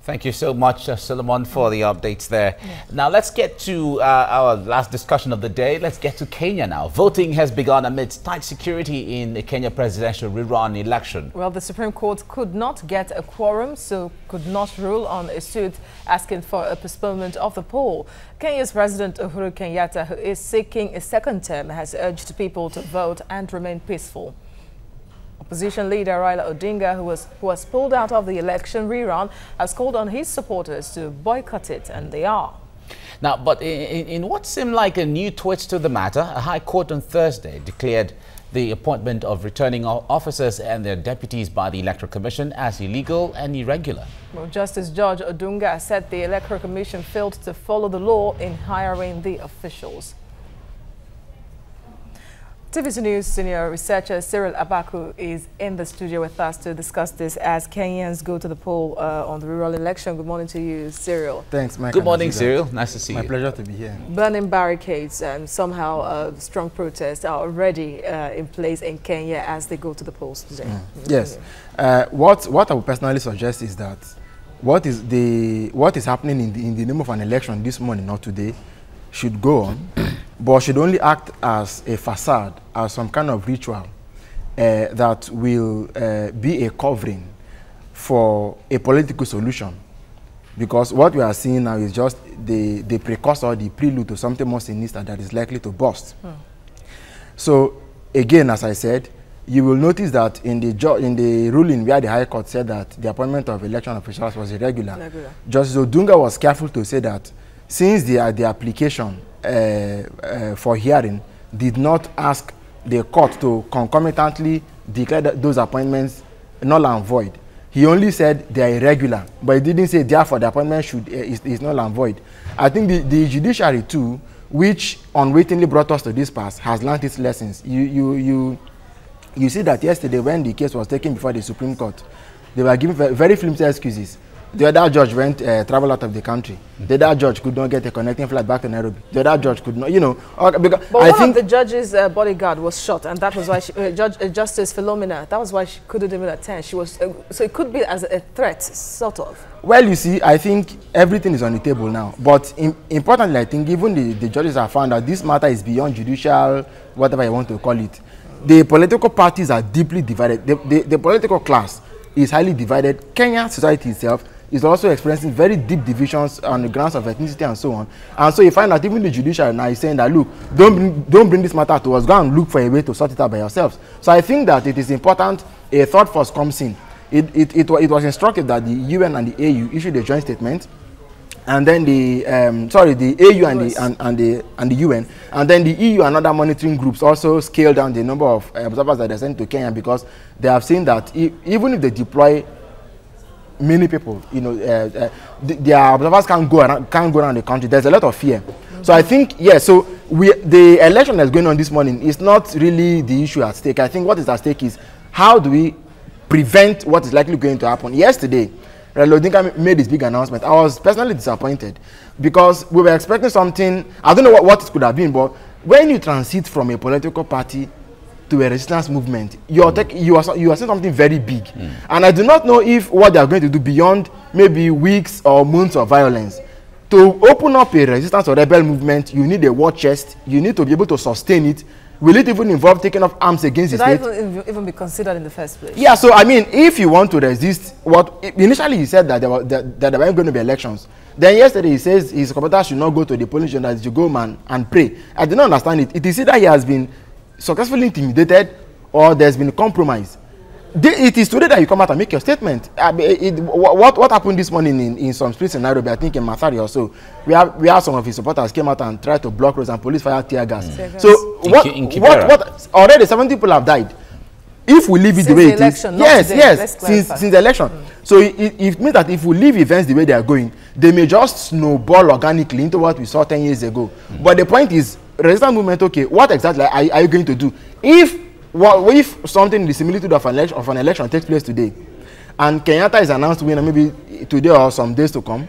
Thank you so much, Solomon, for the updates there. Yeah. Now, let's get to our last discussion of the day. Let's get to Kenya now. Voting has begun amidst tight security in the Kenya presidential rerun election. Well, the Supreme Court could not get a quorum, so could not rule on a suit asking for a postponement of the poll. Kenya's President Uhuru Kenyatta, who is seeking a second term, has urged people to vote and remain peaceful. Opposition leader Raila Odinga, who was pulled out of the election rerun, has called on his supporters to boycott it, and they are. Now, but in what seemed like a new twist to the matter, a High Court on Thursday declared the appointment of returning officers and their deputies by the Electoral Commission as illegal and irregular. Well, Justice George Odunga said the Electoral Commission failed to follow the law in hiring the officials. TVC News senior researcher Cyril Abaku is in the studio with us to discuss this as Kenyans go to the poll on the rural election. Good morning to you, Cyril. Thanks, Mike. Good morning, Cyril. Nice to see you. My pleasure to be here. Burning barricades and somehow strong protests are already in place in Kenya as they go to the polls today. Yes. What I would personally suggest is that what is happening in the name of an election this morning or today should go on, but should only act as a facade, as some kind of ritual that will be a covering for a political solution. Because what we are seeing now is just the precursor, the prelude to something more sinister that is likely to burst. So, again, as I said, you will notice that in the ruling where the High Court said that the appointment of election officials was irregular, Justice Odunga was careful to say that since the application for hearing did not ask the court to concomitantly declare those appointments null and void, he only said they are irregular, but he didn't say therefore the appointment is null and void. I think the judiciary too, which unwittingly brought us to this pass, has learned its lessons. You see that yesterday when the case was taken before the Supreme Court, they were giving very flimsy excuses. The other judge went travel out of the country. The other judge could not get a connecting flight back to Nairobi. The other judge could not, because but I think the judge's bodyguard was shot, and that was why Justice Philomena, that was why she couldn't even attend. She was so it could be as a threat, sort of. Well, you see, I think everything is on the table now. But importantly, I think even the judges have found that this matter is beyond judicial, whatever you want to call it. The political parties are deeply divided. The political class is highly divided. Kenya society itself is also experiencing very deep divisions on the grounds of ethnicity and so on. And so you find that even the judiciary now is saying that, look, don't bring this matter to us. Go and look for a way to sort it out by yourselves. So I think that it is important a third force comes in. It was instructed that the UN and the AU issued a joint statement, and then the AU and the UN, and then the EU and other monitoring groups also scaled down the number of observers that they sent to Kenya, because they have seen that even if they deploy many people, their observers can't go around the country. There's a lot of fear. So I think, yes, so the election that's going on this morning is not really the issue at stake. I think what is at stake is how do we prevent what is likely going to happen. Yesterday, Raila Odinga made this big announcement. I was personally disappointed because we were expecting something. I don't know what it could have been, but when you transit from a political party to a resistance movement, you are saying something very big. And I do not know if what they are going to do beyond maybe weeks or months of violence. To open up a resistance or rebel movement, you need a war chest. You need to be able to sustain it. Will it even involve taking up arms against the state? Should that even be considered in the first place? Yeah, so I mean, if you want to resist, initially he said that there weren't going to be elections. Then yesterday he says his supporters should not go to the polling station, that you go and pray. I did not understand it. It is either he has been successfully intimidated or there's been a compromise. It is today that you come out and make your statement. What happened this morning in some streets in Nairobi, I think in Mathari or so, we have some of his supporters came out and tried to block roads and police fired tear gas. So what already 70 people have died. If we leave it the way it is, since the election. So it means that if we leave events the way they are going, they may just snowball organically into what we saw 10 years ago. But the point is, resistance movement, okay, what exactly are you going to do? If something in the similitude of an election takes place today, and Kenyatta is announced winner maybe today or some days to come,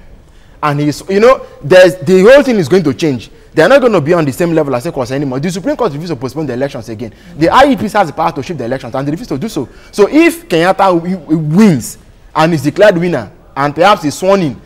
and the whole thing is going to change. They are not going to be on the same level as ECOWAS anymore. The Supreme Court refused to postpone the elections again. The IEPs has the power to shift the elections, and they refuse to do so. So if Kenyatta wins and is declared winner, and perhaps he's sworn in,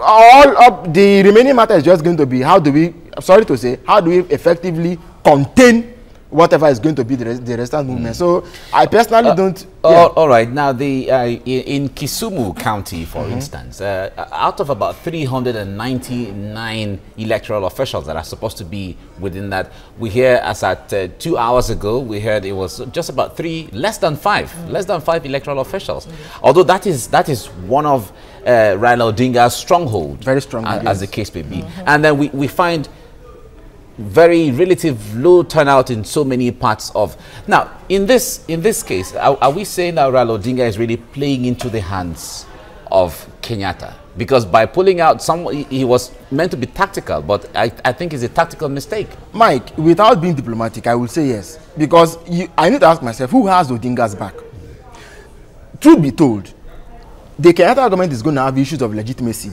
all of the remaining matter is just going to be how do we, sorry to say, how do we effectively contain whatever is going to be the resistance movement. So I personally don't. All right. Now, in Kisumu County, for instance, out of about 399 electoral officials that are supposed to be within that, we hear as at 2 hours ago, we heard it was just about less than five electoral officials. Although that is one of Raila Odinga's stronghold, very strong, as the case may be. And then we find very relative low turnout in so many parts of. Now, in this case, are we saying that Raila Odinga is really playing into the hands of Kenyatta? Because by pulling out he was meant to be tactical, but I think it's a tactical mistake. Mike, without being diplomatic, I will say yes. Because I need to ask myself, who has Odinga's back? Truth be told, the Kenyatta government is going to have issues of legitimacy.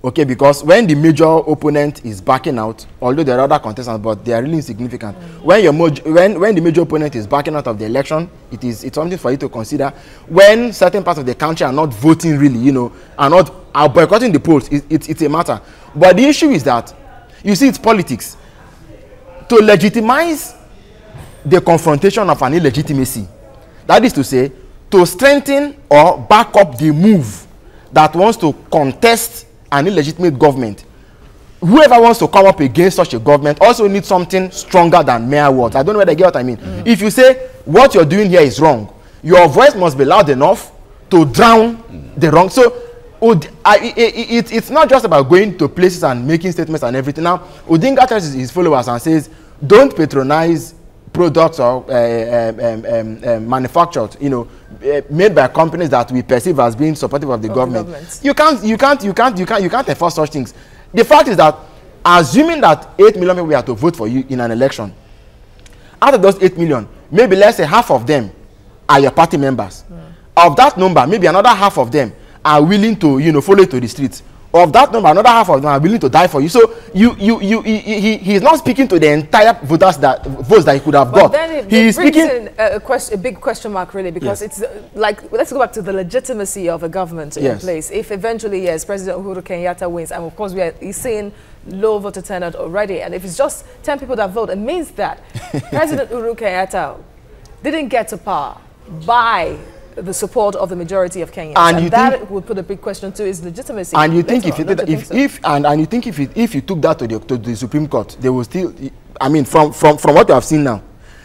Okay, because when the major opponent is backing out, although there are other contestants, but they are really insignificant. When the major opponent is backing out of the election, it's something for you to consider. When certain parts of the country are not voting really, you know, are boycotting the polls, it's a matter. But the issue is that, you see, it's politics. To legitimize the confrontation of an illegitimacy, that is to say, to strengthen or back up the move that wants to contest an illegitimate government, whoever wants to come up against such a government also needs something stronger than mere words. I don't know whether you get what I mean. If you say what you're doing here is wrong, your voice must be loud enough to drown the wrong. So it's not just about going to places and making statements and everything. Now, Odinga tells his followers and says, don't patronize products or manufactured, you know, made by companies that we perceive as being supportive of the government. You can't enforce such things. The fact is that, assuming that 8 million people were to vote for you in an election, out of those 8 million, maybe let's say half of them are your party members. Of that number, maybe another half of them are willing to, you know, follow you to the streets. Of that number, another half of them are willing to die for you. So he's not speaking to the entire votes that he could have got. Then he is speaking in a big question mark, really, because it's like, let's go back to the legitimacy of a government in place. If eventually, yes, President Uhuru Kenyatta wins, and of course he's seeing low voter turnout already, and if it's just 10 people that vote, it means that President Uhuru Kenyatta didn't get to power by the support of the majority of Kenyans, and that would put a big question to his legitimacy. And you think if you took that to the Supreme Court, they will still, I mean, from what you have seen now,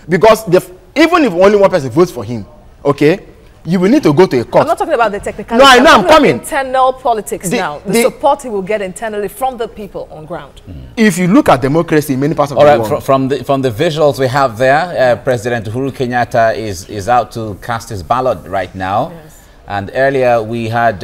because even if only one person votes for him, okay, you will need to go to a court. I'm not talking about the technicality. No, I know, I'm coming. Internal politics now. The support he will get internally from the people on ground. If you look at democracy in many parts of the world. From the visuals we have there, President Uhuru Kenyatta is out to cast his ballot right now. Yes. And earlier we had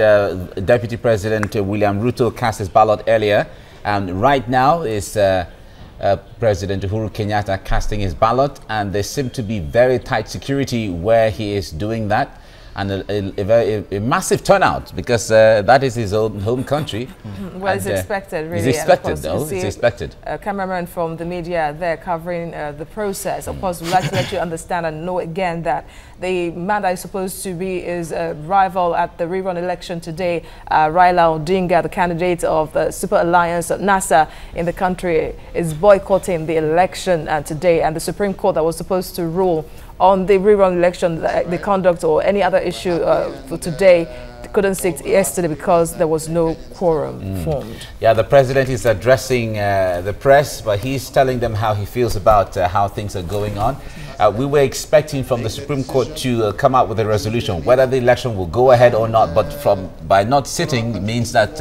Deputy President William Ruto cast his ballot earlier. And right now is President Uhuru Kenyatta casting his ballot. And there seems to be very tight security where he is doing that. And a massive turnout, because that is his own home country. Well, it's expected, really. It's expected, though. It's expected. A cameraman from the media there covering the process. Of course, we'd like to let you understand and know again that the man that is supposed to be his rival at the Rerun election today, Raila Odinga, the candidate of the Super Alliance NASA in the country, is boycotting the election today. And the Supreme Court that was supposed to rule on the Rerun election, the conduct or any other issue for today, couldn't sit yesterday because there was no quorum formed. Yeah, the president is addressing the press, but he's telling them how he feels about how things are going on. We were expecting from the Supreme Court to come out with a resolution, whether the election will go ahead or not, but by not sitting, it means that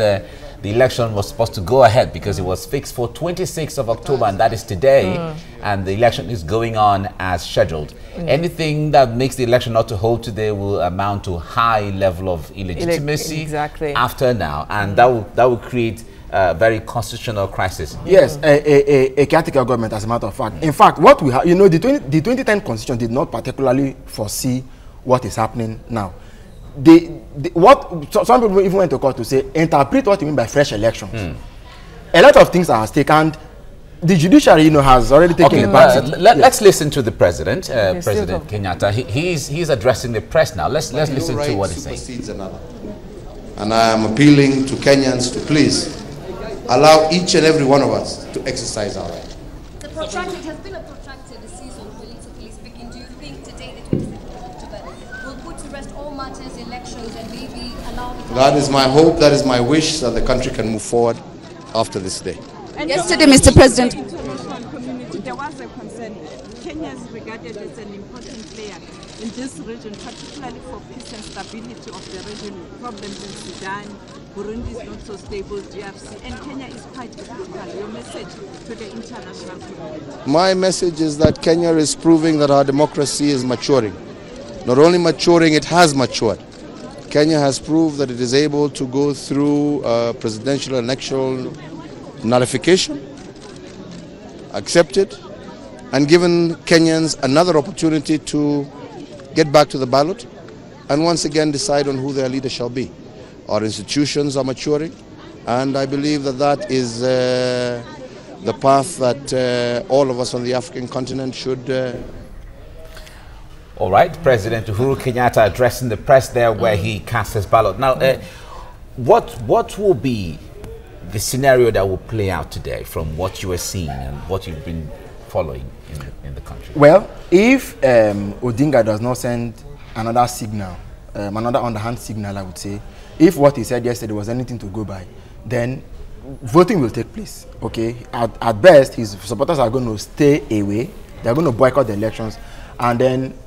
the election was supposed to go ahead because it was fixed for 26th of October, and that is today, and the election is going on as scheduled. Anything that makes the election not to hold today will amount to high level of illegitimacy after now, and that will create a very constitutional crisis. Yes, a caretaker government, as a matter of fact. In fact, what we have, you know, the 2010 constitution did not particularly foresee what is happening now. Some people even went to court to say, interpret what you mean by fresh elections. A lot of things are at stake, and the judiciary, you know, has already taken the back seat. Let's listen to the president, President Kenyatta. He's addressing the press now. Let's listen to what he's saying. And I am appealing to Kenyans to please allow each and every one of us to exercise our right. It has been a protracted season, politically speaking. Do you think today, the 26th of October, will put to rest all matters, elections, and maybe allow the... That is my hope, that is my wish, that the country can move forward after this day. And yesterday, Mr. President, in the international community, there was a concern. Kenya is regarded as an important player in this region, particularly for peace and stability of the region. Problems in Sudan, Burundi is not so stable, DRC, and Kenya is quite critical. Your message to the international community? My message is that Kenya is proving that our democracy is maturing. Not only maturing, it has matured. Kenya has proved that it is able to go through presidential and electoral nullification, accepted, and given Kenyans another opportunity to get back to the ballot and once again decide on who their leader shall be. Our institutions are maturing, and I believe that that is the path that all of us on the African continent should... All right, President Uhuru Kenyatta addressing the press there where he cast his ballot. Now, what will be the scenario that will play out today from what you are seeing and what you've been following in the country? Well, if Odinga does not send another signal, another underhand signal, I would say, if what he said yesterday was anything to go by, then voting will take place, okay? At best, his supporters are going to stay away. They're going to boycott the elections. And then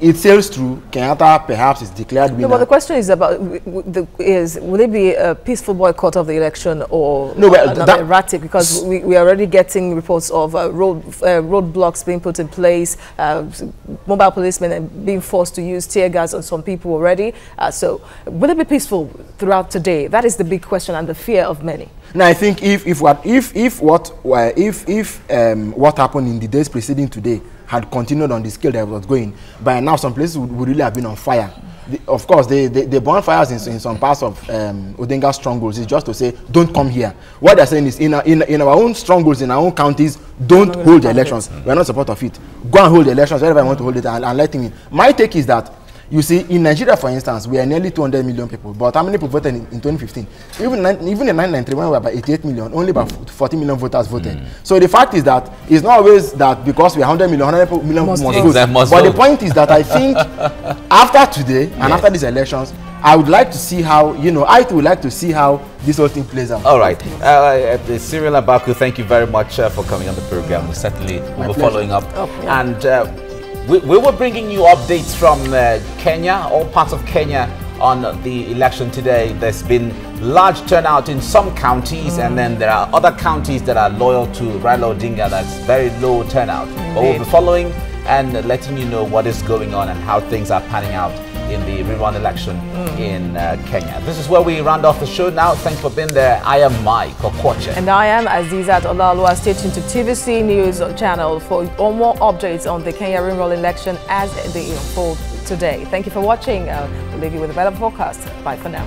it sails through. Kenyatta perhaps is declared winner. No, but the question is about will it be a peaceful boycott of the election or erratic? Because we are already getting reports of roadblocks being put in place, mobile policemen being forced to use tear gas on some people already. So will it be peaceful throughout today? That is the big question and the fear of many. No, I think if what happened in the days preceding today had continued on the scale that it was going, by now some places would really have been on fire. Of course, they burn fires in some parts of Odinga's strongholds. It's just to say, don't come here. What they're saying is, in our own strongholds, in our own counties, don't hold the elections. We're not support of it. Go and hold the elections wherever you want to hold it and let him in. My take is that, you see, in Nigeria, for instance, we are nearly 200 million people. But how many people voted in 2015? Even in 1993, when we were about 88 million, only about 40 million voters voted. So the fact is that it's not always that because we are 100 million must vote. But the point is that I think after today and after these elections, I would like to see how, I would like to see how this whole thing plays out. All right. Cyril Abaku, thank you very much for coming on the program. We certainly will be following up. And we were bringing you updates from Kenya, all parts of Kenya, on the election today. There's been large turnout in some counties, and then there are other counties that are loyal to Raila Odinga. That's very low turnout. But we'll be following and letting you know what is going on and how things are panning out in the Rerun election in Kenya. This is where we round off the show now. Thanks for being there. I am Mike Okwoche. And I am Azizat Olalua. Stay tuned to TVC News channel for more updates on the Kenya Rerun election as they unfold today. Thank you for watching. We'll leave you with a better forecast. Bye for now.